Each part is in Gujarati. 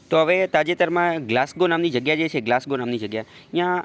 તો હવે તાજેતરમાં ગ્લાસગો નામની જગ્યા જે છે, ગ્લાસગો નામની જગ્યા, ત્યાં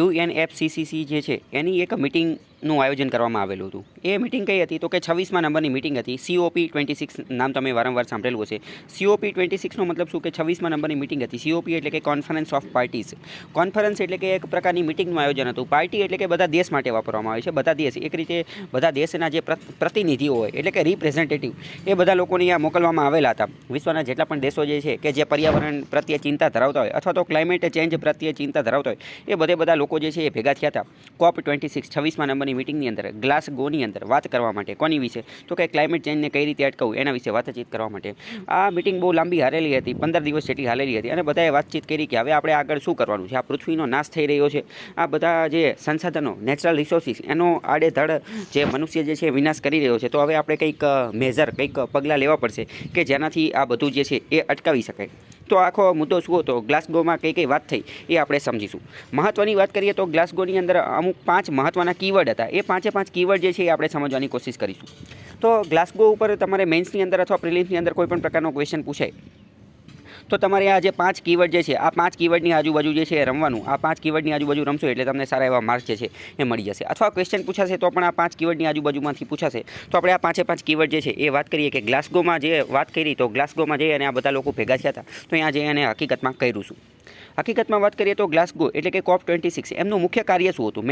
UNFCCC જે છે એની એક મિટિંગનું આયોજન કરવામાં આવેલું હતું. એ મિટિંગ કઈ હતી તો કે 26મા નંબરની મિટિંગ હતી. COP26 નામ તમે વારંવાર સાંભળેલું હશે. COP26નો મતલબ શું કે 26મા નંબરની મિટિંગ હતી. COP એટલે કે કોન્ફરન્સ ઓફ પાર્ટીઝ. કોન્ફરન્સ એટલે કે એક પ્રકારની મિટિંગનું આયોજન હતું. પાર્ટી એટલે કે બધા દેશ માટે વાપરવામાં આવે છે. બધા દેશ એક રીતે બધા દેશના જે પ્રતિનિધિઓ હોય એટલે કે રિપ્રેઝેન્ટેટિવ એ બધા લોકોને અહીંયા મોકલવામાં આવેલા હતા. વિશ્વના જેટલા પણ દેશો જે છે કે જે પર્યાવરણ પ્રત્યે ચિંતા ધરાવતા હોય અથવા તો ક્લાઇમેટ ચેન્જ પ્રત્યે ચિંતા ધરાવતા હોય એ બધા લોકો જે છે એ ભેગા થયા હતા. COP26 26મા નંબરની મિટિંગની અંદર ગ્લાસગોની અંદર વાત કરવા માટે. કોની વિશે તો કે ક્લાઇમેટ ચેન્જને કઈ રીતે અટકાવવું એના વિશે વાતચીત કરવા માટે. આ મિટિંગ બહુ લાંબી હાલેલી હતી, 15 દિવસ જેટલી હાલેલી હતી અને બધાએ વાતચીત કરી કે હવે આપણે આગળ શું કરવાનું છે. આ પૃથ્વીનો નાશ થઈ રહ્યો છે. આ બધા જે સંસાધનો નેચરલ રિસોર્સિસ એનો આડેધડ જે મનુષ્ય જે છે વિનાશ કરી રહ્યો છે. તો હવે આપણે કંઈક કંઈક પગલાં લેવા પડશે કે જેનાથી આ બધું જે છે એ અટકાવી શકાય. તો આખો મુદ્દો શું હતો, ગ્લાસગોમાં કઈ વાત થઈ એ આપણે સમજીશું. મહત્ત્વની વાત કરીએ તો ગ્લાસગોની અંદર અમુક 5 મહત્ત્વના કીવર્ડ હતા. એ 5 કીવર્ડ જે છે એ આપણે સમજવાની કોશિશ કરીશું. તો ગ્લાસગો ઉપર તમારે મેન્સની અંદર અથવા પ્રિલિમ્સની અંદર કોઈ પણ પ્રકારનો ક્વેશ્ચન પૂછાય તો તમારે આ જે 5 કીવર્ડ જે છે આ 5 કીવર્ડની આજુબાજુ જે છે રમવાનું. આ 5 કીવર્ડની આજુબાજુ રમશો એટલે તમને સારા એવા માર્ક્સ જે છે એ મળી જશે. અથવા ક્વેશ્ચન પૂછાશે તો પણ આ 5 કીવર્ડની આજુબાજુમાંથી પૂછાશે. તો આપણે આ 5 કીવર્ડ જે છે એ વાત કરીએ કે ગ્લાસગોમાં જે વાત કરી તો ગ્લાસગોમાં જઈ અને આ બધા લોકો ભેગા થયા હતા. તો અહીંયા જઈ અને હકીકતમાં કર્યું શું. હકીકતમાં વાત કરીએ તો ગ્લાસગો એટલે કે COP26 એમનું મુખ્ય કાર્ય શું હતું,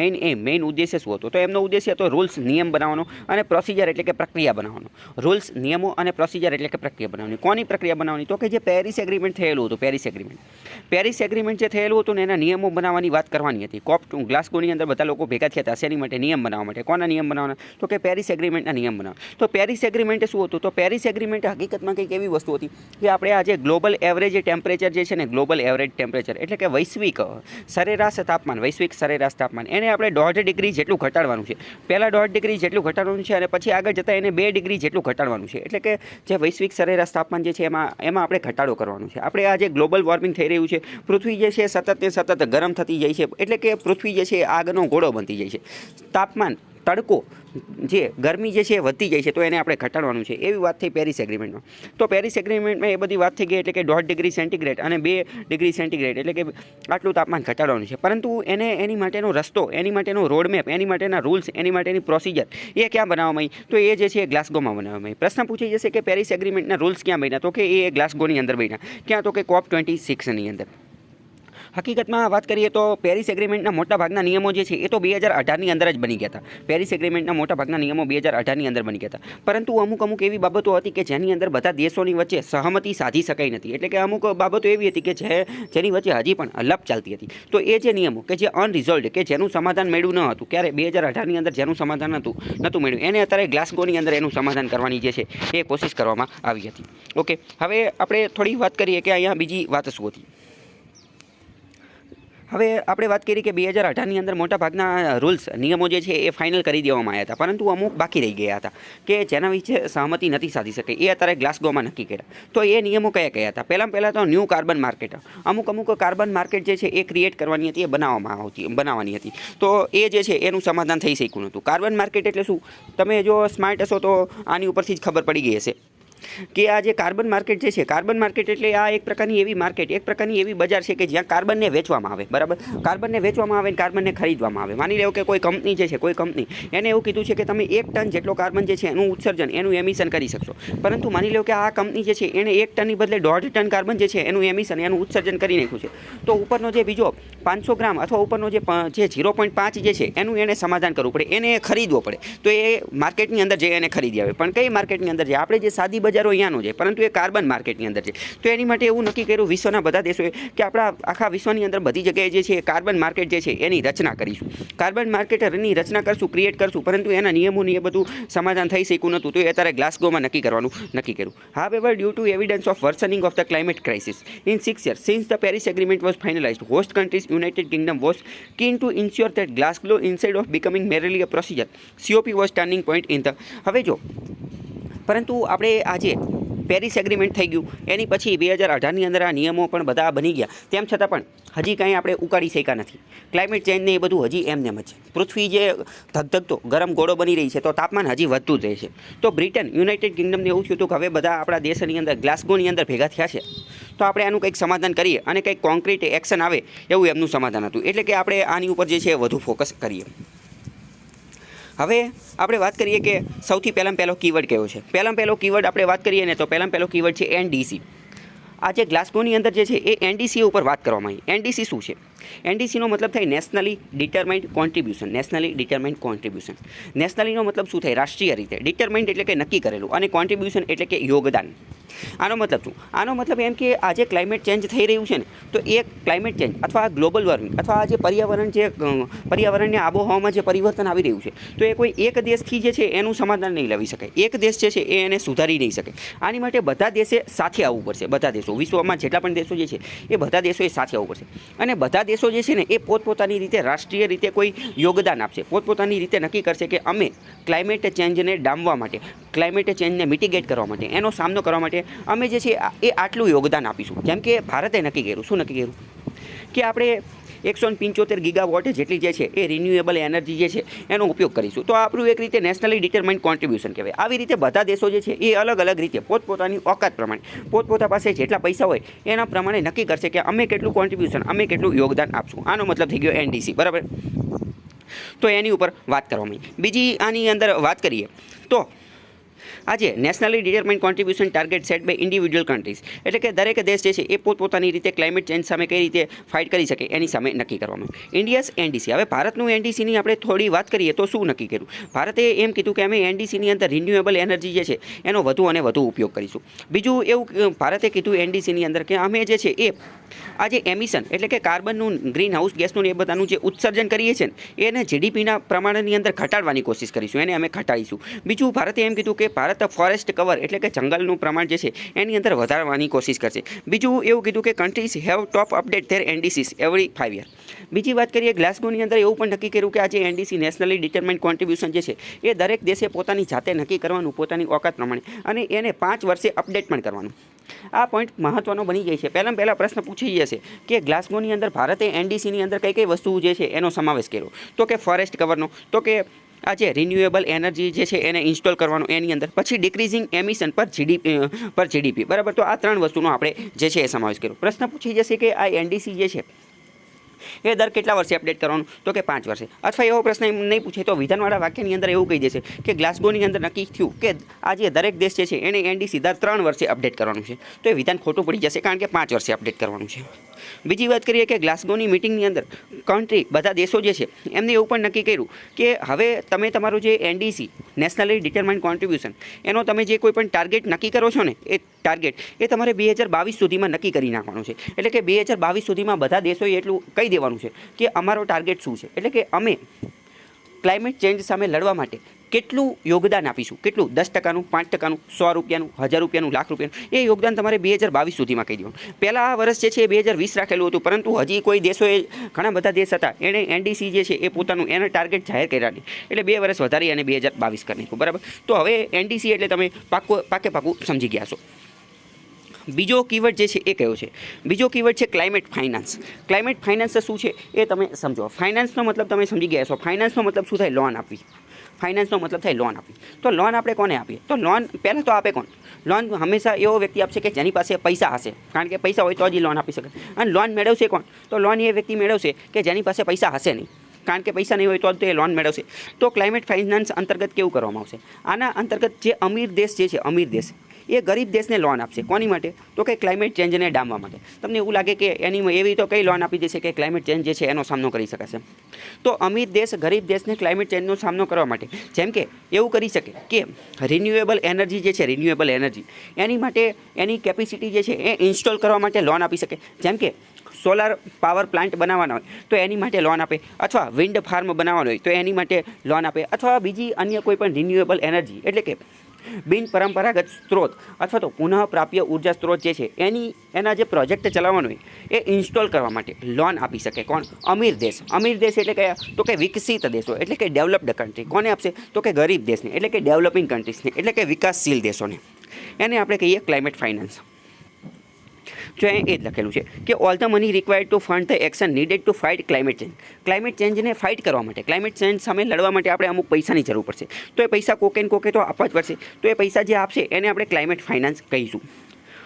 મેઇન ઉદ્દેશ્ય શું હતો. તો એમનો ઉદ્દેશ્ય હતો રૂલ્સ નિયમ બનાવવાનો અને પ્રોસિજર એટલે કે પ્રક્રિયા બનાવવાનો. રૂલ્સ નિયમો અને પ્રોસિજર એટલે કે પ્રક્રિયા બનાવવાની. કોની પ્રક્રિયા બનાવવાની તો કે જે પેરિસ એગ્રીમેન્ટ થયેલું હતું. પેરિસ એગ્રીમેન્ટ જે થયેલું હતું ને એના નિયમો બનાવવાની વાત કરવાની હતી. ગ્લાસગોની અંદર બધા લોકો ભેગા થયા હતા શેની માટે, નિયમ બનાવવા માટે. કોના નિયમ બનાવવાના તો કે પેરિસ એગ્રીમેન્ટના નિયમ બનાવવા. તો પેરિસ એગ્રીમેન્ટ શું હતું તો પેરિસ એગ્રીમેન્ટ હકીકતમાં કંઈક એવી વસ્તુ હતી કે આપણે આજે ગ્લોબલ એવરેજ ટેમ્પરેચર જે છે ને, ગ્લોબલ એવરેજ ટેમ્પરેચર એટલે કે વૈશ્વિક સરેરાશ તાપમાન એને આપણે 1.5 ડિગ્રી જેટલું ઘટાડવાનું છે. પહેલાં 1.5 ડિગ્રી જેટલું ઘટાડવાનું છે અને પછી આગળ જતાં એને 2 ડિગ્રી જેટલું ઘટાડવાનું છે. એટલે કે જે વૈશ્વિક સરેરાશ તાપમાન જે છે એમાં આપણે ઘટાડો કરવાનું છે. આપણે આ જે ગ્લોબલ વોર્મિંગ થઈ રહ્યું છે, પૃથ્વી જે છે સતત ગરમ થતી જાય છે. એટલે કે પૃથ્વી જે છે આગનો ઘોડો બનતી જાય છે. તાપમાન તડકો જે ગરમી જે છે વધતી જાય છે તો એને આપણે ઘટાડવાનું છે. એવી વાત થઈ પેરિસ એગ્રીમેન્ટમાં. તો પેરિસ એગ્રીમેન્ટમાં એ બધી વાત થઈ ગઈ એટલે કે 1.5 ડિગ્રી સેન્ટીગ્રેડ અને 2 ડિગ્રી સેન્ટીગ્રેડ એટલે કે આટલું તાપમાન ઘટાડવાનું છે. પરંતુ એની માટેનો રસ્તો, એની માટેનો રોડમેપ, એની માટેના રૂલ્સ, એની માટેની પ્રોસિજર એ ક્યાં બનાવવામાં આવી તો એ જે છે એ ગ્લાસગોમાં બનાવવામાં આવી. પ્રશ્ન પૂછી જશે કે પેરિસ એગ્રીમેન્ટના રૂલ્સ ક્યાં બન્યા તો કે એ ગ્લાસગોની અંદર બન્યા. ક્યાં તો કે COP26ની અંદર. હકીકતમાં વાત કરીએ તો પેરિસ એગ્રીમેન્ટના મોટાભાગના નિયમો જે છે એ તો 2018ની અંદર જ બની ગયા હતા. પેરિસ એગ્રીમેન્ટના મોટાભાગના નિયમો 2018ની અંદર બની ગયા હતા. પરંતુ અમુક એવી બાબતો હતી કે જેની અંદર બધા દેશોની વચ્ચે સહમતિ સાધી શકાઈ નથી. એટલે કે અમુક બાબતો એવી હતી કે જેની વચ્ચે હજી પણ લપ ચાલતી હતી. તો એ જે નિયમો કે જે અનરિઝોલ્વડ કે જેનું સમાધાન મળ્યું ન હતું, ક્યારે 2018ની અંદર જેનું સમાધાન નહોતું મળ્યું, એને અત્યારે ગ્લાસગોની અંદર એનું સમાધાન કરવાની જે છે એ કોશિશ કરવામાં આવી હતી. ઓકે, હવે આપણે થોડી વાત કરીએ કે અહીંયા બીજી વાત શું હતી. હવે આપણે વાત કરી કે 2018ની અંદર મોટાભાગના રૂલ્સ નિયમો જે છે એ ફાઇનલ કરી દેવામાં આવ્યા હતા. પરંતુ અમુક બાકી રહી ગયા હતા કે જેના વિશે સહમતિ નથી સાધી શકી. એ અત્યારે ગ્લાસગોમાં નક્કી કર્યા. તો એ નિયમો કયા હતા. પહેલાં તો ન્યૂ કાર્બન માર્કેટ. અમુક કાર્બન માર્કેટ જે છે એ ક્રિએટ કરવાની હતી, એ બનાવવાની હતી. તો એ જે છે એનું સમાધાન થઈ શક્યું નહોતું. કાર્બન માર્કેટ એટલે શું, તમે જો સ્માર્ટ હશો તો આની ઉપરથી જ ખબર પડી ગઈ હશે કે આ જે કાર્બન માર્કેટ જે છે, કાર્બન માર્કેટ એટલે આ એક પ્રકારની એવી માર્કેટ, એક પ્રકારની એવી બજાર છે કે જ્યાં કાર્બનને વેચવામાં આવે. બરાબર, કાર્બનને વેચવામાં આવે અને કાર્બનને ખરીદવામાં આવે. માની લો કે કોઈ કંપની જે છે, કોઈ કંપની એને એવું કીધું છે કે તમે 1 ટન જેટલો કાર્બન જે છે એનું ઉત્સર્જન, એનું એમિશન કરી શકશો. પરંતુ માની લો કે આ કંપની જે છે એને 1 ટનની બદલે 1.5 ટન કાર્બન જે છે એનું એમિશન, એનું ઉત્સર્જન કરી નાખ્યું છે. તો ઉપરનો જે બીજો 500 ગ્રામ અથવા ઉપરનો જે 0.5 જે છે એનું એને સમાધાન કરવું પડે, એને ખરીદવો પડે. તો એ માર્કેટની અંદર જઈ એને ખરીદી આવે. પણ કઈ માર્કેટની અંદર છે? આપણે જે સાદી બજારો અહીંયાનો છે, પરંતુ એ કાર્બન માર્કેટની અંદર છે. તો એની માટે એવું નક્કી કર્યું વિશ્વના બધા દેશોએ કે આપણા આખા વિશ્વની અંદર બધી જગ્યાએ જે છે કાર્બન માર્કેટ જે છે એની રચના કરીશું. કાર્બન માર્કેટની રચના કરશું, ક્રિએટ કરશું. પરંતુ એના નિયમોની એ બધું સમાધાન થઈ શક્યું નહોતું. તો એ અત્યારે ગ્લાસગોમાં નક્કી કર્યું. However, due to evidence of worsening of the climate crisis in 6 years since the Paris Agreement was finalized, host countries United Kingdom was keen to ensure that Glasgow, instead of becoming merely a procedure, COP was turning point in the. હવે જો પરંતુ આપણે આજે પેરિસ એગ્રીમેન્ટ થઈ ગયું, એની પછી 2018ની અંદર આ નિયમો પણ બધા બની ગયા. તેમ છતાં પણ હજી કાંઈ આપણે ઉકાળી શક્યા નથી. ક્લાઇમેટ ચેન્જને એ બધું હજી એમનેમ જ છે. પૃથ્વી જે ધગધગતો ગરમ ગોળો બની રહી છે તો તાપમાન હજી વધતું જ રહે છે. તો બ્રિટન, યુનાઇટેડ કિંગડમને એવું થયું હતું કે હવે બધા આપણા દેશની અંદર ગ્લાસગોની અંદર ભેગા થયા છે તો આપણે આનું કંઈક સમાધાન કરીએ અને કંઈક કોન્ક્રીટ એક્શન આવે એવું એમનું સમાધાન હતું. એટલે કે આપણે આની ઉપર જે છે વધુ ફોકસ કરીએ. હવે આપણે વાત કરીએ કે સૌથી પહેલો કીવર્ડ કયો છે. પહેલો કીવર્ડ આપણે વાત કરીએ ને તો પહેલો કીવર્ડ છે NDC. આજે ગ્લાસગોની અંદર જે છે એ NDC ઉપર વાત કરવામાં આવી. NDC શું છે? NDCનો મતલબ થાય nationally determined contribution. Nationally determined contribution. નેશનલીનો મતલબ શું થાય? રાષ્ટ્રીય રીતે. ડિટરમાઇન્ડ એટલે કે નક્કી કરેલું, અને કોન્ટ્રીબ્યુશન એટલે કે યોગદાન. આનો મતલબ શું? આનો મતલબ એમ કે આજે ક્લાઇમેટ ચેન્જ થઈ રહ્યું છે ને, તો એ ક્લાઇમેટ ચેન્જ અથવા ગ્લોબલ વોર્મિંગ અથવા આ જે પર્યાવરણને આબોહવામાં જે પરિવર્તન આવી રહ્યું છે, તો એ કોઈ એક દેશથી જે છે એનું સમાધાન નહીં લાવી શકે. એક દેશ જે છે એ એને સુધારી નહીં શકે. આની માટે બધા દેશે સાથે આવવું પડશે. બધા દેશો, વિશ્વમાં જેટલા પણ દેશો જે છે એ બધા દેશોએ સાથે આવવું પડશે. અને બધા દેશો જે છે ને એ પોતપોતાની રીતે રાષ્ટ્રીય રીતે કોઈ યોગદાન આપશે. પોતપોતાની રીતે નક્કી કરશે કે અમે ક્લાઇમેટ ચેન્જને ડામવા માટે, ક્લાઇમેટ ચેન્જને મિટિગેટ કરવા માટે, એનો સામનો કરવા માટે અમે જે છે એ આટલું યોગદાન આપીશું. જેમ કે ભારતે નક્કી કર્યું. શું નક્કી કર્યું? કે આપણે 175 ગીગાવોટ જેટલી જે છે એ રિન્યુએબલ એનર્જી જે છે એનો ઉપયોગ કરીશું. તો આપણું એક રીતે નેશનલી ડિટરમાઇન્ડ કોન્ટ્રીબ્યુશન કહેવાય. આવી રીતે બધા દેશો જે છે એ અલગ અલગ રીતે પોતપોતાની ઓકાત પ્રમાણે, પોતપોતા પાસે જેટલા પૈસા હોય એના પ્રમાણે નક્કી કરશે કે અમે કેટલું કોન્ટ્રીબ્યુશન, અમે કેટલું યોગદાન આપશું. આનો મતલબ થઈ ગયો NDC. બરાબર? તો એની ઉપર વાત કરવામાં આવી. બીજી આની અંદર વાત કરીએ તો આજે nationally determined contribution target set by individual countries. એટલે કે દરેક દેશ જે છે એ પોતપોતાની રીતે ક્લાઇમેટ ચેન્જ સામે કઈ રીતે ફાઇટ કરી શકે એની સામે નક્કી કરવામાં. India's NDC. હવે ભારતનું NDCની આપણે થોડી વાત કરીએ તો શું નક્કી કર્યું? ભારતે એમ કીધું કે અમે NDCની અંદર રિન્યુએબલ એનર્જી જે છે એનો વધુ અને વધુ ઉપયોગ કરીશું. બીજું એવું ભારતે કીધું NDCની અંદર કે અમે જે છે એ આજે એમિશન એટલે કે કાર્બનનું, ગ્રીન હાઉસ ગેસનું એ બધાનું જે ઉત્સર્જન કરીએ છીએ ને એને GDPના પ્રમાણની અંદર ઘટાડવાની કોશિશ કરીશું. એને અમે ઘટાડીશું. બીજું ભારતે એમ કીધું કે ભારત ફોરેસ્ટ કવર એટલે કે જંગલનું પ્રમાણ જે છે એની અંદર વધારવાની કોશિશ કરશે. બીજું એવું કીધું કે countries have top update there NDCs every 5 year. બીજી વાત કરીએ ગ્લાસગોની અંદર એવું પણ નક્કી કર્યું કે આજે NDC નેશનલી ડિટરમાઇન્ડ કોન્ટ્રીબ્યુશન જે છે એ દરેક દેશે પોતાની જાતે નક્કી કરવાનું, પોતાની ઓકાત પ્રમાણે, અને એને 5 વર્ષે અપડેટ પણ કરવાનું. આ પોઈન્ટ મહત્વનો બની જાય છે. પહેલા પ્રશ્ન પૂછી જશે કે ગ્લાસગોની અંદર ભારતે NDCની અંદર કઈ કઈ વસ્તુ જે છે એનો સમાવેશ કર્યો? તો કે ફોરેસ્ટ કવરનો, તો કે આજે રિન્યુએબલ એનર્જી જે છે એને ઇન્સ્ટોલ કરવાનું એની અંદર, પછી ડિક્રીઝિંગ એમિશન પર GDP. બરાબર? તો આ 3 વસ્તુનો આપણે જે છે એ સમાવેશ કર્યો. પ્રશ્ન પૂછી જશે કે આ NDC જે છે એ દર કેટલા વર્ષે અપડેટ કરવાનું? તો કે 5 વર્ષે. અથવા એવો પ્રશ્ન નહીં પૂછે તો વિધાનવાળા વાક્યની અંદર એવું કહી દેશે કે ગ્લાસગોની અંદર નક્કી થયું કે આજે દરેક દેશ જે છે એને NDC દર 3 વર્ષે અપડેટ કરવાનું છે. તો એ વિધાન ખોટું પડી જશે, કારણ કે 5 વર્ષે અપડેટ કરવાનું છે. બીજી વાત કરીએ કે ગ્લાસગોની મિટિંગની અંદર કન્ટ્રી, બધા દેશો જે છે એમને એવું પણ નક્કી કર્યું કે હવે તમે તમારું જે NDC નેશનલી ડિટરમાઇન્ડ કોન્ટ્રીબ્યુશન એનો તમે જે કોઈ પણ ટાર્ગેટ નક્કી કરો છો ને એ ટાર્ગેટ એ તમારે 2022 સુધીમાં નક્કી કરી નાખવાનું છે. એટલે કે 2022 સુધીમાં બધા દેશોએ એટલું કહી દેવાનું છે કે અમારો ટાર્ગેટ શું છે. એટલે કે અમે ક્લાઇમેટ ચેન્જ સામે લડવા માટે કેટલું યોગદાન આપીશું. કેટલું? 10%, 5%, 100 રૂપિયાનું, 1000 રૂપિયાનું, લાખ રૂપિયાનું. એ યોગદાન તમારે 2022 સુધીમાં કહી દેવાનું. પહેલાં આ વર્ષ જે છે એ 2020 રાખેલું હતું, પરંતુ હજી કોઈ દેશોએ, ઘણા બધા દેશ હતા એણે NDC જે છે એ પોતાનું એના ટાર્ગેટ જાહેર કર્યા નહીં. એટલે 2 વર્ષ વધારી અને 2022 કરી નાખ્યું. બરાબર? તો હવે NDC એટલે તમે પાક્કું સમજી ગયા છો. બીજો કીવર્ડ જે છે એ કયો છે? બીજો કીવર્ડ છે ક્લાઇમેટ ફાઇનાન્સ. ક્લાઇમેટ ફાઇનાન્સ શું છે એ તમે સમજો. ફાઇનાન્સનો મતલબ તમે સમજી ગયા છો. ફાઇનાન્સનો મતલબ શું થાય? લોન આપવી. ફાઇનાન્સનો મતલબ થાય લોન આપવી. તો લોન આપણે કોને આપીએ? તો લોન પહેલાં તો આપે કોણ? લોન હંમેશા એવો વ્યક્તિ આપશે કે જેની પાસે પૈસા હશે, કારણ કે પૈસા હોય તો જ લોન આપી શકે. અને લોન મેળવશે કોણ? તો લોન એ વ્યક્તિ મેળવશે કે જેની પાસે પૈસા હશે નહીં, કારણ કે પૈસા નહીં હોય તો જ તે લોન મેળવશે. તો ક્લાઇમેટ ફાઇનાન્સ અંતર્ગત કેવું કરવામાં આવશે? આના અંતર્ગત જે અમીર દેશ જે છે, અમીર દેશ એ ગરીબ દેશને લોન આપશે. કોની માટે? તો કે ક્લાઇમેટ ચેન્જને ડામવા માટે. તમને એવું લાગે કે એની એવી તો કઈ લોન આપી દેશે કે ક્લાઇમેટ ચેન્જ જે છે એનો સામનો કરી શકાશે? તો અમીર દેશ ગરીબ દેશને ક્લાઇમેટ ચેન્જનો સામનો કરવા માટે જેમ કે એવું કરી શકે કે રિન્યુએબલ એનર્જી જે છે, રિન્યુએબલ એનર્જી એની માટે એની કેપેસિટી જે છે એ ઇન્સ્ટોલ કરવા માટે લોન આપી શકે. જેમ કે સોલાર પાવર પ્લાન્ટ બનાવવાના હોય તો એની માટે લોન આપે, અથવા વિન્ડ ફાર્મ બનાવવાનો હોય તો એની માટે લોન આપે, અથવા બીજી અન્ય કોઈ પણ રિન્યુએબલ એનર્જી એટલે કે બિન પરંપરાગત સ્ત્રોત અથવા તો પુનઃપ્રાપ્ય ઉર્જા સ્ત્રોત જે છે એના જે પ્રોજેક્ટ ચલાવવાનો હોય એ ઇન્સ્ટોલ કરવા માટે લોન આપી શકે. કોણ? અમીર દેશ. અમીર દેશ એટલે કયા? તો કે વિકસિત દેશો એટલે કે ડેવલપ્ડ કન્ટ્રી. કોને આપશે? તો કે ગરીબ દેશને એટલે કે ડેવલપિંગ કન્ટ્રીઝને એટલે કે વિકાસશીલ દેશોને. એને આપણે કહીએ ક્લાઇમેટ ફાઇનાન્સ. જો એ જ લખેલું છે કે all the money required to fund the action needed to fight climate change. Climate ચેન્જને ફાઇટ કરવા માટે, ક્લાઇમેટ ચેન્જ સામે લડવા માટે આપણે અમુક પૈસાની જરૂર પડશે. તો એ પૈસા કોકે તો આપવા જ પડશે. તો એ પૈસા જે આપશે એને આપણે ક્લાઇમેટ ફાઇનાન્સ કહીશું.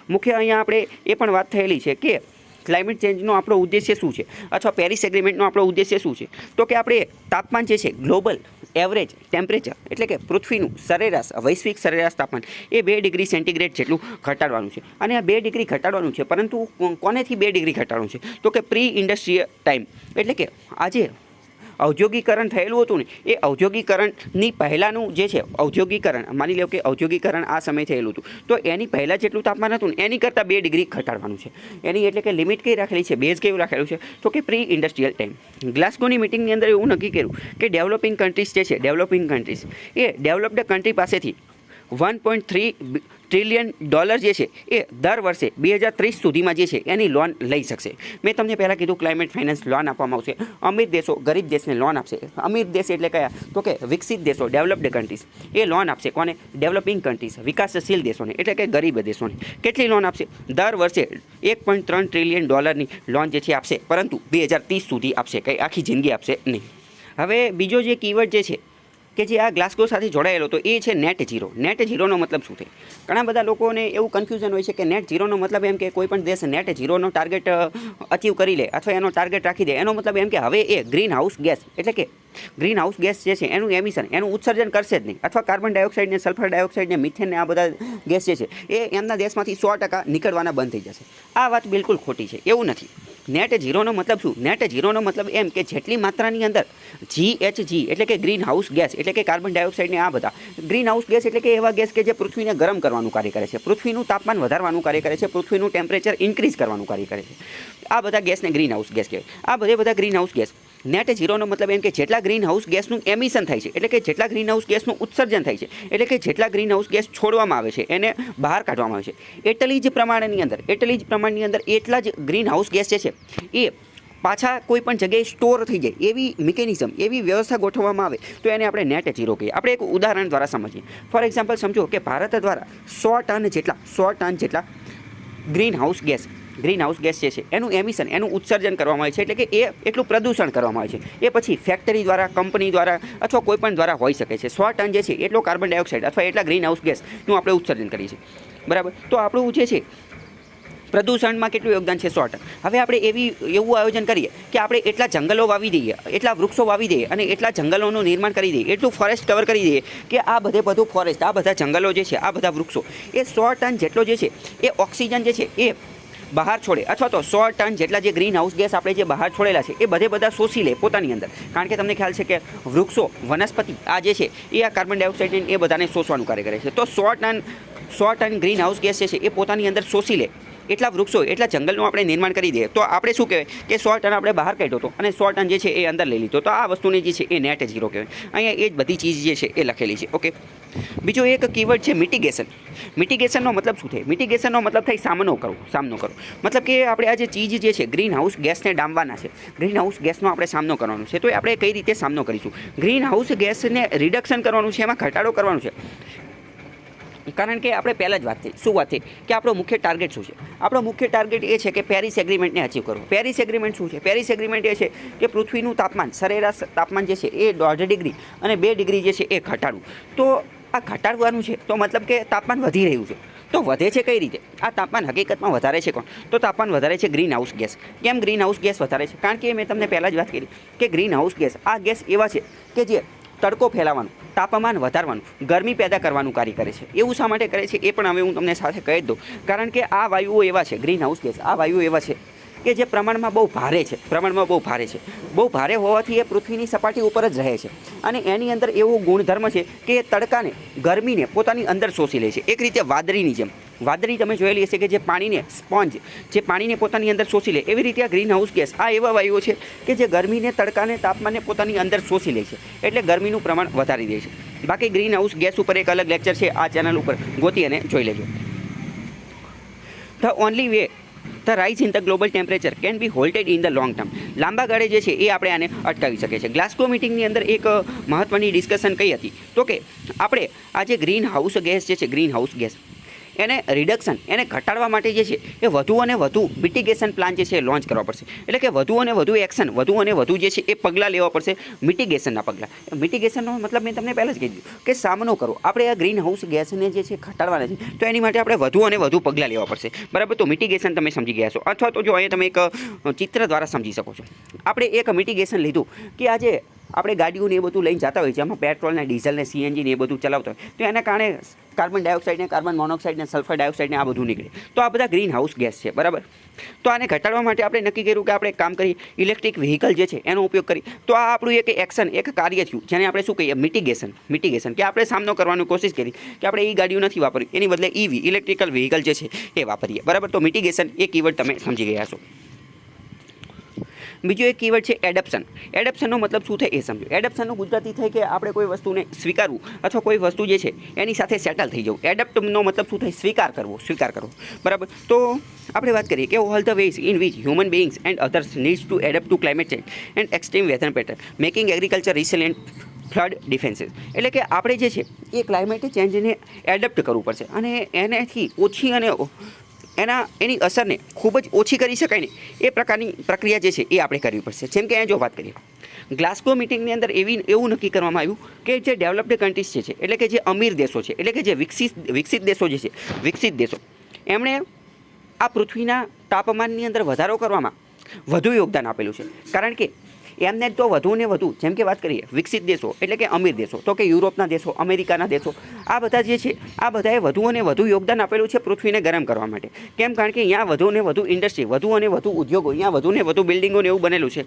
મુખ્ય અહીંયા આપણે એ પણ વાત થયેલી છે કે ક્લાઇમેટ ચેન્જનો આપણો ઉદ્દેશ્ય શું છે અથવા પેરિસ એગ્રીમેન્ટનો આપણો ઉદ્દેશ્ય શું છે, તો કે આપણે તાપમાન જે છે ગ્લોબલ એવરેજ ટેમ્પરેચર એટલે કે પૃથ્વીનું સરેરાશ વૈશ્વિક સરેરાશ તાપમાન એ 2 ડિગ્રી સેન્ટીગ્રેડ જેટલું ઘટાડવાનું છે. અને આ 2 ડિગ્રી ઘટાડવાનું છે, પરંતુ કોનેથી 2 ડિગ્રી ઘટાડવાનું છે, તો કે પ્રી ઇન્ડસ્ટ્રીયલ ટાઈમ એટલે કે આજે ઔદ્યોગિકરણ થયેલું હતું ને એ ઔદ્યોગિકરણની પહેલાંનું જે છે ઔદ્યોગિકરણ, માની લો કે ઔદ્યોગિકરણ આ સમયે થયેલું હતું, તો એની પહેલાં જેટલું તાપમાન હતું ને એની કરતાં 2 ડિગ્રી ઘટાડવાનું છે. એની એટલે કે લિમિટ કઈ રાખેલી છે, બેઝ કેવું રાખેલું છે, તો કે પ્રી ઇન્ડસ્ટ્રીયલ ટાઈમ. ગ્લાસ્ગોની મિટિંગની અંદર એવું નક્કી કર્યું કે ડેવલપિંગ કન્ટ્રીઝ જે છે, ડેવલપિંગ કન્ટ્રીઝ એ ડેવલપ્ડ કન્ટ્રી પાસેથી $1.3 ટ્રિલિયન જે છે એ દર વર્ષે 2030 સુધીમાં જે છે એની લોન લઈ શકશે. મેં તમને પહેલાં કીધું ક્લાઇમેટ ફાઇનાન્સ લોન આપવામાં આવશે. અમીર દેશો ગરીબ દેશને લોન આપશે. અમીર દેશ એટલે કયા, તો કે વિકસિત દેશો, ડેવલપ્ડ કન્ટ્રીઝ એ લોન આપશે. કોને? ડેવલપિંગ કન્ટ્રીઝ, વિકાસશીલ દેશોને એટલે કે ગરીબ દેશોને. કેટલી લોન આપશે? દર વર્ષે $1.3 ટ્રિલિયન લોન જે છે આપશે, પરંતુ 2030 સુધી આપશે, કંઈ આખી જિંદગી આપશે નહીં. હવે બીજો જે કીવર્ડ જે છે કે જે આ ગ્લાસ્ગો સાથે જોડાયેલો તો એ છે નેટ ઝીરો. નેટ ઝીરોનો મતલબ શું થાય? ઘણા બધા લોકોને એવું કન્ફ્યુઝન હોય છે કે નેટ ઝીરોનો મતલબ એમ કે કોઈ પણ દેશ નેટ ઝીરોનો ટાર્ગેટ અચીવ કરી લે અથવા એનો ટાર્ગેટ રાખી દે. એનો મતલબ એમ કે હવે એ ગ્રીન હાઉસ ગેસ એટલે કે ગ્રીન હાઉસ ગેસ જે છે એનું એમિશન, એનું ઉત્સર્જન કરશે જ નહીં, અથવા કાર્બન ડાયોક્સાઇડ ને સલ્ફર ડાયોક્સાઇડ ને મિથેન ને આ બધા ગેસ જે છે એ એમના દેશમાંથી 100% નીકળવાના બંધ થઈ જશે. આ વાત બિલકુલ ખોટી છે, એવું નથી. નેટ ઝીરોનો મતલબ શું? નેટ ઝીરોનો મતલબ એમ કે જેટલી માત્રાની અંદર GHG એટલે કે ગ્રીન હાઉસ ગેસ એટલે કે કાર્બન ડાયોક્સાઇડ ને આ બધા ગ્રીન હાઉસ ગેસ એટલે કે એવા ગેસ કે જે પૃથ્વીને ગરમ કરવાનું કાર્ય કરે છે, પૃથ્વીનું તાપમાન વધારવાનું કાર્ય કરે છે, પૃથ્વીનું ટેમ્પરેચર ઇન્ક્રીઝ કરવાનું કાર્ય કરે છે. આ બધા ગેસને ગ્રીન હાઉસ ગેસ કહેવાય. આ બધા ગ્રીન હાઉસ ગેસ. નેટ ઝીરોનો મતલબ એમ કે જેટલા ગ્રીન હાઉસ ગેસનું એમિશન થાય છે એટલે કે જેટલા ગ્રીન હાઉસ ગેસનું ઉત્સર્જન થાય છે એટલે કે જેટલા ગ્રીન હાઉસ ગેસ છોડવામાં આવે છે એને બહાર કાઢવામાં આવે છે એટલી જ પ્રમાણની અંદર એટલા જ ગ્રીન હાઉસ ગેસ જે છે એ પાછા કોઈ પણ જગ્યાએ સ્ટોર થઈ જાય એવી મિકેનિઝમ, એવી વ્યવસ્થા ગોઠવવામાં આવે તો એને આપણે નેટ ઝીરો કહીએ. આપણે એક ઉદાહરણ દ્વારા સમજીએ. ફોર એક્ઝામ્પલ સમજો કે ભારત દ્વારા 100 ટન જેટલા ગ્રીન હાઉસ ગેસ જે છે એનું એમિશન, એનું ઉત્સર્જન કરવામાં આવે છે એટલે કે એ એટલું પ્રદૂષણ કરવામાં આવે છે. એ પછી ફેક્ટરી દ્વારા, કંપની દ્વારા અથવા કોઈ પણ દ્વારા હોઈ શકે છે. 100 ટન જે છે એટલો કાર્બન ડાયોક્સાઇડ અથવા એટલા ગ્રીન હાઉસ ગેસનું આપણે ઉત્સર્જન કરીએ છીએ, બરાબર. તો આપણું જે છે પ્રદૂષણમાં કેટલું યોગદાન છે? 100 ટન. હવે આપણે એવું આયોજન કરીએ કે આપણે એટલા જંગલો વાવી દઈએ, એટલા વૃક્ષો વાવી દઈએ અને એટલા જંગલોનું નિર્માણ કરી દઈએ, એટલું ફોરેસ્ટ કવર કરી દઈએ કે આ બધું ફોરેસ્ટ, આ બધા જંગલો જે છે, આ બધા વૃક્ષો એ 100 ટન જેટલો જે છે એ ઓક્સિજન જે છે એ બહાર છોડે, અથવા તો 100 ટન જેટલા જે ગ્રીન હાઉસ ગેસ આપણે જે બહાર છોડેલા છે એ બધા શોષી લે પોતાની અંદર. કારણ કે તમને ખ્યાલ છે કે વૃક્ષો, વનસ્પતિ આ જે છે એ આ કાર્બન ડાયોક્સાઇડ એ બધાને શોષવાનું કાર્ય કરે છે. તો 100 ટન ગ્રીન હાઉસ ગેસ જે છે એ પોતાની અંદર શોષી લે એટલા વૃક્ષો, એટલા જંગલનું આપણે નિર્માણ કરી દઈએ તો આપણે શું કહેવાય કે 100 ટન આપણે બહાર કાઢ્યો હતો અને 100 ટન જે છે એ અંદર લઈ લીધો. તો આ વસ્તુની જે છે એ નેટ ઝીરો કહેવાય. અહીંયા એ જ બધી ચીજ જે છે એ લખેલી છે. ઓકે. બીજો એક કીવર્ડ છે મિટિગેશન. મિટિગેશનનો મતલબ શું થાય? મિટિગેશનનો મતલબ થાય સામનો કરવો. મતલબ કે આપણે આ જે ચીજ જે છે ગ્રીન હાઉસ ગેસને ડામવાના છે, ગ્રીન હાઉસ ગેસનો આપણે સામનો કરવાનો છે. તો આપણે કઈ રીતે સામનો કરીશું? ગ્રીન હાઉસ ગેસને રિડક્શન કરવાનું છે, એમાં ઘટાડો કરવાનું છે. કારણ કે આપણે પહેલાં જ વાત થઈ, શું વાત થઈ કે આપણો મુખ્ય ટાર્ગેટ શું છે? આપણો મુખ્ય ટાર્ગેટ એ છે કે પેરિસ એગ્રીમેન્ટને અચીવ કરવો. પેરિસ એગ્રીમેન્ટ શું છે? પેરિસ એગ્રીમેન્ટ એ છે કે પૃથ્વીનું તાપમાન, સરેરાશ તાપમાન જે છે એ 1.5 ડિગ્રી અને 2 ડિગ્રી જે છે એ ઘટાડવું. તો આ ઘટાડવાનું છે તો મતલબ કે તાપમાન વધી રહ્યું છે. તો વધે છે કઈ રીતે? આ તાપમાન હકીકતમાં વધારે છે કોણ? તો તાપમાન વધારે છે ગ્રીન હાઉસ ગેસ. કેમ ગ્રીન હાઉસ ગેસ વધારે છે? કારણ કે મેં તમને પહેલાં જ વાત કરી કે ગ્રીન હાઉસ ગેસ, આ ગેસ એવા છે કે જે તડકો ફેલાવાનું, તાપમાન વધારવાનું, ગરમી પેદા કરવાનું કાર્ય કરે છે. એવું શા માટે કરે છે એ પણ હવે હું તમને સાથે કહી દઉં. કારણ કે આ વાયુઓ એવા છે, ગ્રીન હાઉસ ગેસ, આ વાયુઓ એવા છે કે જે પ્રમાણમાં બહુ ભારે છે. બહુ ભારે હોવાથી એ પૃથ્વીની સપાટી ઉપર જ રહે છે અને એની અંદર એવો ગુણધર્મ છે કે એ તડકાને, ગરમીને પોતાની અંદર શોષી લે છે. એક રીતે વાદળીની જેમ. વાદળી તમે જોયેલી હશે કે જે પાણીને સ્પોન્જ, જે પાણીને પોતાની અંદર શોષી લે, એવી રીતે આ ગ્રીન હાઉસ ગેસ આ એવા વાયુઓ છે કે જે ગરમીને, તડકાને, તાપમાનને પોતાની અંદર શોષી લે છે, એટલે ગરમીનું પ્રમાણ વધારી દે છે. બાકી ગ્રીન હાઉસ ગેસ ઉપર એક અલગ લેક્ચર છે, આ ચેનલ ઉપર ગોતી અને જોઈ લેજો. The only way the rise in the global temperature can be halted in the long term. લાંબા ગાળે જે છે એ આપણે આને અટકાવી શકીએ છીએ. ગ્લાસ્ગો મિટિંગની અંદર એક મહત્ત્વની ડિસ્કશન કઈ હતી? તો કે આપણે આ જે ગ્રીન હાઉસ ગેસ જે છે, ગ્રીન હાઉસ ગેસ એને રિડક્શન એને ઘટાડવા માટે જે છે એ વધુ અને વધુ મિટિગેશન પ્લાન જે છે એ લોન્ચ કરવા પડશે. એટલે કે વધુ અને વધુ એક્શન, વધુ અને વધુ જે છે એ પગલાં લેવા પડશે, મિટિગેશનના પગલાં. મિટિગેશનનો મતલબ મેં તમને પહેલાં જ કહી દીધું કે સામનો કરો. આપણે આ ગ્રીન હાઉસ ગેસને જે છે ઘટાડવાના છે, તો એની માટે આપણે વધુ અને વધુ પગલાં લેવા પડશે. બરાબર, તો મિટિગેશન તમે સમજી ગયા છો. અથવા તો જો અહીંયા તમે એક ચિત્ર દ્વારા સમજી શકો છો. આપણે એક મિટિગેશન લીધું કે આજે આપણે ગાડીઓને એ બધું લઈને જતા હોય છે, એમાં પેટ્રોલ ને ડીઝલ ને સીએનજી ને એ બધું ચલાવતા હોય, તો એના કારણે કાર્બન ડાયોક્સાઇડ ને કાર્બન મોનોક્સાઇડ ને સલ્ફર ડાયોક્સાઇડ ને આ બધું નીકળે. તો આ બધા ગ્રીન હાઉસ ગેસ છે. બરાબર, તો આને ઘટાડવા માટે આપણે નક્કી કર્યું કે આપણે કામ કરી ઇલેક્ટ્રિક વ્હીકલ જે છે એનો ઉપયોગ કરી. તો આ આપણું એક એક્શન, એક કાર્ય થયું જેને આપણે શું કહીએ, મિટિગેશન. કે આપણે સામનો કરવાની કોશિશ કરી કે આપણે એ ગાડીઓ નથી વાપરી, એની બદલે ઈવી ઇલેક્ટ્રિકલ વ્હીકલ જે છે એ વાપરીએ. બરાબર, તો મિટિગેશન એ કીવર્ડ તમે સમજી ગયા છો. બીજો એક કીવર્ડ છે એડપ્શન. એડપ્શનનો મતલબ શું થાય એ સમજો. એડપ્શનનું ગુજરાતી થાય કે આપણે કોઈ વસ્તુને સ્વીકારવું અથવા કોઈ વસ્તુ જે છે એની સાથે સેટલ થઈ જવું. એડપ્ટનો મતલબ શું થાય, સ્વીકાર કરવો. બરાબર, તો આપણે વાત કરીએ કે all the ways in which human beings and others needs to adapt to climate change and extreme weather pattern making agriculture resilient flood defences. એટલે કે આપણે જે છે એ ક્લાઇમેટ ચેન્જને એડપ્ટ કરવું પડશે અને એનાથી ઓછી અને એની અસરને ખૂબ જ ઓછી કરી શકાય ને એ પ્રકારની પ્રક્રિયા જે છે એ આપણે કરવી પડશે. જેમ કે અહીંયા જો વાત કરીએ, ગ્લાસ્ગો મિટિંગની અંદર એવું નક્કી કરવામાં આવ્યું કે જે ડેવલપ્ડ કન્ટ્રીઝ છે, એટલે કે જે અમીર દેશો છે, એટલે કે જે વિકસિત દેશો જે છે, વિકસિત દેશો, એમણે આ પૃથ્વીના તાપમાનની અંદર વધારો કરવામાં વધુ યોગદાન આપેલું છે. કારણ કે એમને તો વધુ ને વધુ, જેમ કે વાત કરીએ વિકસિત દેશો એટલે કે અમીર દેશો, તો કે યુરોપના દેશો, અમેરિકાના દેશો, આ બધા જે છે આ બધાએ વધુ અને વધુ યોગદાન આપેલું છે પૃથ્વીને ગરમ કરવા માટે. કેમ? કારણ કે અહીંયા વધુ ને વધુ ઇન્ડસ્ટ્રી, વધુ અને વધુ ઉદ્યોગો, અહીંયા વધુ ને વધુ બિલ્ડિંગોને એવું બનેલું છે,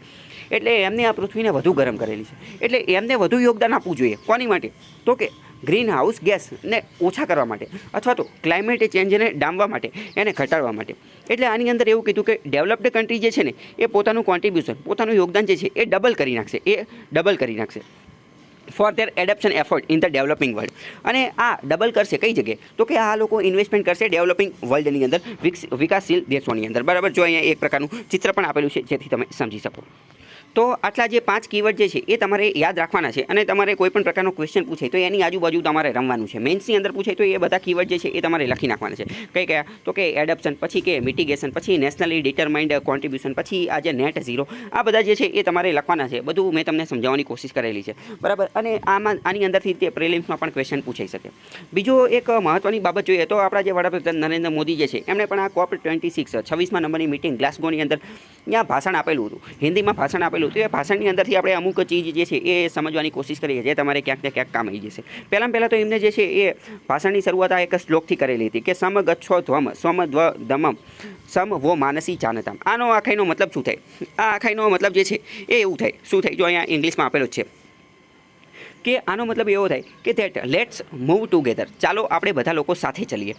એટલે એમને આ પૃથ્વીને વધુ ગરમ કરેલી છે. એટલે એમને વધુ યોગદાન આપવું જોઈએ. કોની માટે? તો કે ગ્રીન હાઉસ ગેસને ઓછા કરવા માટે અથવા તો ક્લાઇમેટ ચેન્જને ડામવા માટે, એને ઘટાડવા માટે. એટલે આની અંદર એવું કીધું કે ડેવલપ્ડ કન્ટ્રી જે છે ને એ પોતાનું કોન્ટ્રીબ્યુશન, પોતાનું યોગદાન જે છે એ ડબલ કરી નાખશે for their adaption effort in the developing world. અને આ ડબલ કરશે કઈ જગ્યાએ? તો કે આ લોકો ઇન્વેસ્ટમેન્ટ કરશે ડેવલપિંગ વર્લ્ડની અંદર, વિકાસશીલ દેશોની અંદર. બરાબર, જો અહીંયા એક પ્રકારનું ચિત્ર પણ આપેલું છે જેથી તમે સમજી શકો. તો આટલા જે 5 કીવર્ડ જે છે એ તમારે યાદ રાખવાના છે. અને તમારે કોઈ પણ પ્રકારનો ક્વેશ્ચન પૂછાય તો એની આજુબાજુ તમારે રમવાનું છે. મેન્સની અંદર પૂછાય તો એ બધા કીવર્ડ જે છે એ તમારે લખી નાખવાના છે. કઈ કયા? તો કે એડપ્શન, પછી કે મિટિગેશન, પછી નેશનલી ડિટરમાઇન્ડ કોન્ટ્રીબ્યુશન, પછી આ જે નેટ ઝીરો, આ બધા જે છે એ તમારે લખવાના છે. બધું મેં તમને સમજાવવાની કોશિશ કરેલી છે. બરાબર, અને આની અંદરથી તે પ્રિલિમ્સમાં પણ ક્વેશ્ચન પૂછાઈ શકે. બીજો એક મહત્વની બાબત જોઈએ તો આપણા જે વડાપ્રધાન નરેન્દ્ર મોદી જે છે એમણે પણ આ COP26 26મા નંબરની મિટિંગ ગ્લાસગોની અંદર ત્યાં ભાષણ આપેલું હતું, હિન્દીમાં ભાષણ આપેલું. તો એ ભાષણની અંદરથી આપણે અમુક ચીજ જે છે એ સમજવાની કોશિશ કરીએ, જે તમારે ક્યાંક ને ક્યાંક કામ આવી જશે. પહેલાં તો એમને જે છે એ ભાષણની શરૂઆત આ એક શ્લોકથી કરેલી હતી કે સમ ગચ્છો ધ્વમ સ્વમ ધ્વ દમમ સમ વો માનસી ચાનતામ. આનો આખાઈનો મતલબ શું થાય? આ આખાઈનો મતલબ જે છે એ એવું થાય, શું થાય? જો અહીંયા ઇંગ્લિશમાં આપેલો જ છે કે આનો મતલબ એવો થાય કે ધેટ લેટ્સ મૂવ ટુગેધર. ચાલો આપણે બધા લોકો સાથે ચલીએ.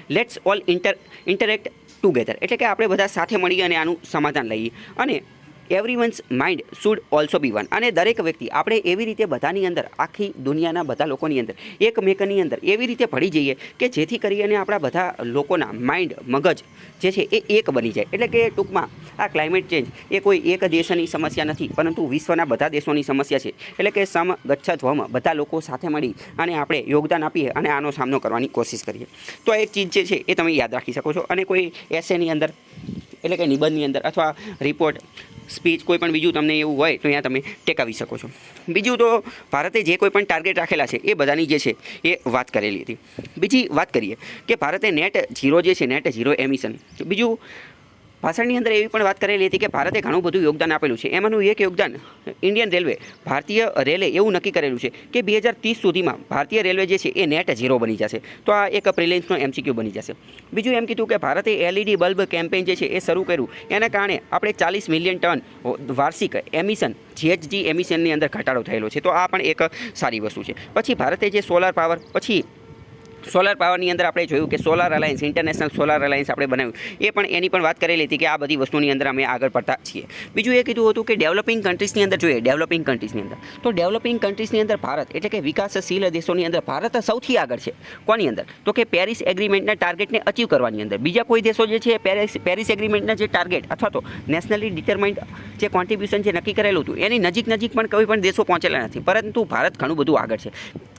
લેટ્સ ઓલ ઇન્ટરેક્ટ ટુગેધર, એટલે કે આપણે બધા સાથે મળી અને આનું સમાધાન લઈએ. અને everyone's mind should also be one. અને દરેક વ્યક્તિ આપણે એવી રીતે બધાની અંદર, આખી દુનિયાના બધા લોકોની અંદર, એકમેકની અંદર એવી રીતે ભળી જઈએ કે જેથી કરીને આપણા બધા લોકોના માઇન્ડ, મગજ જે છે એ એક બની જાય. એટલે કે ટૂંકમાં આ ક્લાઇમેટ ચેન્જ એ કોઈ એક દેશની સમસ્યા નથી, પરંતુ વિશ્વના બધા દેશોની સમસ્યા છે. એટલે કે સમ ગચ્છધ્વમ, બધા લોકો સાથે મળી અને આપણે યોગદાન આપીએ અને આનો સામનો કરવાની કોશિશ કરીએ. તો આ એક ચીજ જે છે એ તમે યાદ રાખી શકો છો. અને કોઈ એસેની અંદર, એટલે કે નિબંધની અંદર અથવા રિપોર્ટ, સ્પીચ, કોઈ પણ બીજું તમને એવું હોય તો અહીંયા તમે ટેકાવી શકો છો. બીજું તો ભારતે જે કોઈ પણ ટાર્ગેટ રાખેલા છે એ બધાની જે છે એ વાત કરેલી હતી. બીજી વાત કરીએ કે ભારતે નેટ ઝીરો જે છે, નેટ ઝીરો એમિશન. બીજું ભાષણની અંદર એવી પણ વાત કરેલી હતી કે ભારતે ઘણું બધું યોગદાન આપેલું છે. એમાંનું એક યોગદાન ઇન્ડિયન રેલવે, ભારતીય રેલે એવું નક્કી કરેલું છે કે 2030 સુધીમાં ભારતીય રેલવે જે છે એ નેટ ઝીરો બની જશે. તો આ એક પ્રિલિમ્સનો MCQ બની જશે. બીજું એમ કીધું કે ભારતે LED બલ્બ કેમ્પેઇન જે છે એ શરૂ કર્યું, એના કારણે આપણે 40 મિલિયન ટન વાર્ષિક એમિશન, GHG એમિશનની અંદર ઘટાડો થયેલો છે. તો આ પણ એક સારી વસ્તુ છે. પછી ભારતે જે સોલાર પાવર, પછી સોલાર પાવરની અંદર આપણે જોયું કે solar alliance, international solar alliance આપણે બનાવ્યું, એ પણ એની પણ વાત કરેલી હતી કે આ બધી વસ્તુની અંદર અમે આગળ પડતા છીએ. બીજું એ કીધું હતું કે ડેવલપિંગ કન્ટ્રીઝની અંદર જોઈએ, ડેવલપિંગ કન્ટ્રીઝની અંદર તો ડેવલપિંગ કન્ટ્રીઝની અંદર ભારત, એટલે કે વિકાસશીલ દેશોની અંદર ભારત સૌથી આગળ છે. કોની અંદર? તો કે પેરિસ એગ્રીમેન્ટના ટાર્ગેટને અચીવ કરવાની અંદર. બીજા કોઈ દેશો જે છે પેરિસ એગ્રીમેન્ટના જે ટાર્ગેટ અથવા તો નેશનલી ડિટરમાઇન્ડ જે કોન્ટ્રીબ્યુશન જે નક્કી કરેલું હતું એની નજીક પણ કોઈ પણ દેશો પહોંચેલા નથી, પરંતુ ભારત ઘણું બધું આગળ છે.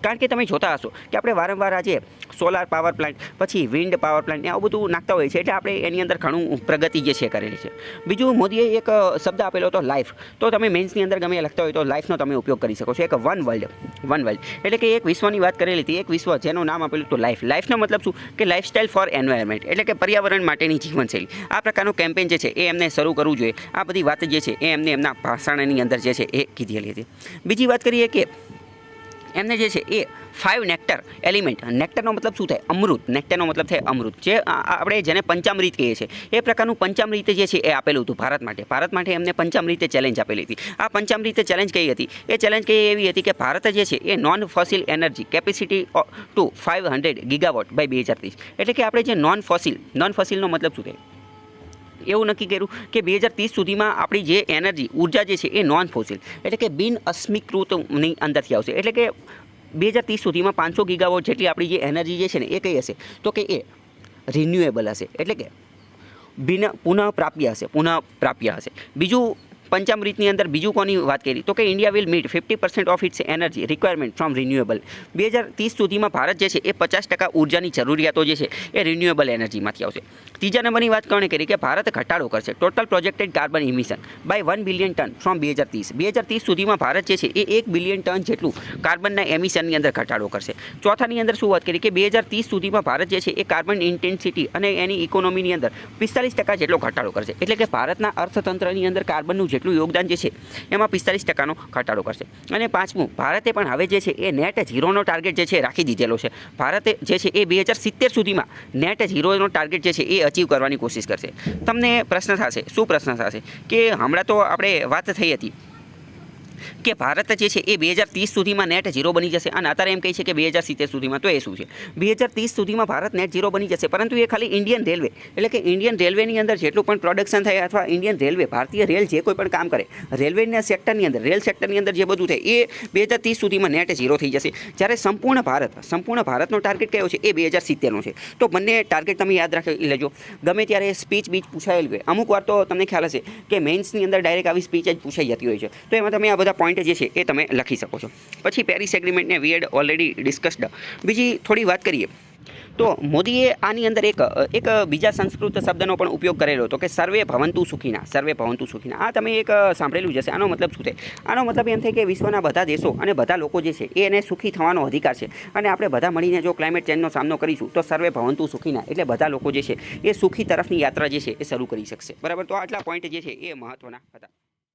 કારણ કે તમે જોતા હશો કે આપણે વારંવાર આજે સોલાર પાવર પ્લાન્ટ, પછી વિન્ડ પાવર પ્લાન્ટ, આવું બધું નાખતા હોય છે. એટલે આપણે એની અંદર ઘણું પ્રગતિ જે છે કરેલી છે. બીજું મોદીએ એક શબ્દ આપેલો હતો લાઈફ, તો તમે મેન્સની અંદર ગમે લખતા હોય તો લાઈફનો તમે ઉપયોગ કરી શકો છો. એક વન વર્લ્ડ એટલે કે એક વિશ્વની વાત કરેલી હતી, એક વિશ્વ જેનું નામ આપેલું હતું લાઈફ. લાઈફનો મતલબ શું કે લાઈફસ્ટાઈલ ફોર એન્વાયરમેન્ટ, એટલે કે પર્યાવરણ માટેની જીવનશૈલી. આ પ્રકારનું કેમ્પેન જે છે એ એમને શરૂ કરવું જોઈએ. આ બધી વાત જે છે એ એમને એમના ભાષણની અંદર જે છે એ કીધેલી હતી. બીજી વાત કરીએ કે એમને જે છે એ 5 નેક્ટર એલિમેન્ટ, નેક્ટરનો મતલબ શું થાય? અમૃત. નેક્ટરનો મતલબ થાય અમૃત, જે આપણે જેને પંચામૃત કહીએ છીએ એ પ્રકારનું પંચામૃત જે છે એ આપેલું હતું ભારત માટે એમને પંચામૃત ચેલેન્જ આપેલી હતી. આ પંચામૃત ચેલેન્જ કઈ હતી? એ ચેલેન્જ કઈ એવી હતી કે ભારત જે છે એ non fossil energy capacity to 500 gigawatt by 2030, એટલે કે આપણે જે નોન ફોસિલનો મતલબ શું થાય? એવું નક્કી કર્યું કે 2030 સુધીમાં આપણી જે એનર્જી ઉર્જા જે છે એ નોન ફોસિલ, એટલે કે બિન અસ્મિકૃતની અંદરથી આવશે. એટલે કે 2030 સુધીમાં 500 ગીગાવોટ જેટલી આપણી જે એનર્જી જે છે ને એ કઈ હશે? તો કે એ રિન્યુએબલ હશે, એટલે કે પુનઃપ્રાપ્ય હશે. બીજું પંચામૃતની અંદર બીજું કોની વાત કરી? તો કે India will meet 50% of its energy requirement from renewable. 2030 સુધીમાં ભારત જે છે એ 50% ઉર્જાની જરૂરિયાતો જે છે એ રિન્યુએબલ એનર્જીમાંથી આવશે. ત્રીજા નંબરની વાત કોણે કરી? કે ભારત ઘટાડો કરશે total projected carbon emission by 1 billion ton from 2030. 2030 સુધીમાં ભારત જે છે એ 1 બિલિયન ટન જેટલું કાર્બનના એમિશનની અંદર ઘટાડો કરશે. ચોથાની અંદર શું વાત કરી? કે 2030 સુધીમાં ભારત જે છે એ કાર્બન ઇન્ટેન્સિટી અને એની ઇકોનોમીની અંદર 45% જેટલો ઘટાડો કરશે. એટલે કે ભારતના અર્થતંત્રની અંદર કાર્બનનું જેટલું યોગદાન જે છે એમાં 45%નો ઘટાડો કરશે. અને પાંચમું, ભારતે પણ હવે જે છે એ નેટ ઝીરોનો ટાર્ગેટ જે છે રાખી દીધેલો છે. ભારતે જે છે એ 2070 સુધીમાં નેટ ઝીરોનો ટાર્ગેટ જે છે એ અચીવ કરવાની કોશિશ કરશે. તમને પ્રશ્ન થશે, શું પ્રશ્ન થશે? કે હમણાં તો આપણે વાત થઈ હતી કે ભારત જે છે એ 2030 સુધીમાં નેટ ઝીરો બની જશે, અને અત્યારે એમ કહે છે કે 2070 સુધીમાં. તો એ શું છે? 2030 સુધીમાં ભારત નેટ ઝીરો બની જશે, પરંતુ એ ખાલી ઇન્ડિયન રેલવે, એટલે કે ઇન્ડિયન રેલવેની અંદર જેટલું પણ પ્રોડક્શન થાય અથવા ઇન્ડિયન રેલવે, ભારતીય રેલ જે કોઈ પણ કામ કરે, રેલવેના સેક્ટરની અંદર, રેલ સેક્ટરની અંદર જે બધું થાય એ 2030 સુધીમાં નેટ ઝીરો થઈ જશે. જ્યારે સંપૂર્ણ ભારતનો ટાર્ગેટ કયો છે? એ 2070નો છે. તો બંને ટાર્ગેટ તમે યાદ રાખી લેજો. ગમે ત્યારે સ્પીચ બીચ પૂછાયેલી હોય, અમુક વાર તો તમને ખ્યાલ હશે કે મેઇન્સની અંદર ડાયરેક્ટ આવી સ્પીચ જ પૂછાઈ જતી હોય છે. તો એમાં તમે આ બધા પોઈન્ટ જે છે એ તમે લખી શકો છો. પછી પેરિસ એગ્રીમેન્ટને વી હેડ ઓલરેડી ડિસ્કસ્ડ. બીજી થોડી વાત કરીએ તો મોદીએ આની અંદર એક બીજા સંસ્કૃત શબ્દનો પણ ઉપયોગ કરેલો હતો કે સર્વે ભવંતુ સુખીના. આ તમે એક સાંભળેલું જશે. આનો મતલબ શું થાય? આનો મતલબ એમ થાય કે વિશ્વના બધા દેશો અને બધા લોકો જે છે એને સુખી થવાનો અધિકાર છે, અને આપણે બધા મળીને જો ક્લાઇમેટ ચેન્જનો સામનો કરીશું તો સર્વે ભવંતુ સુખીના, એટલે બધા લોકો જે છે એ સુખી તરફની યાત્રા જે છે એ શરૂ કરી શકશે. બરાબર? તો આટલા પોઈન્ટ જે છે એ મહત્વના હતા.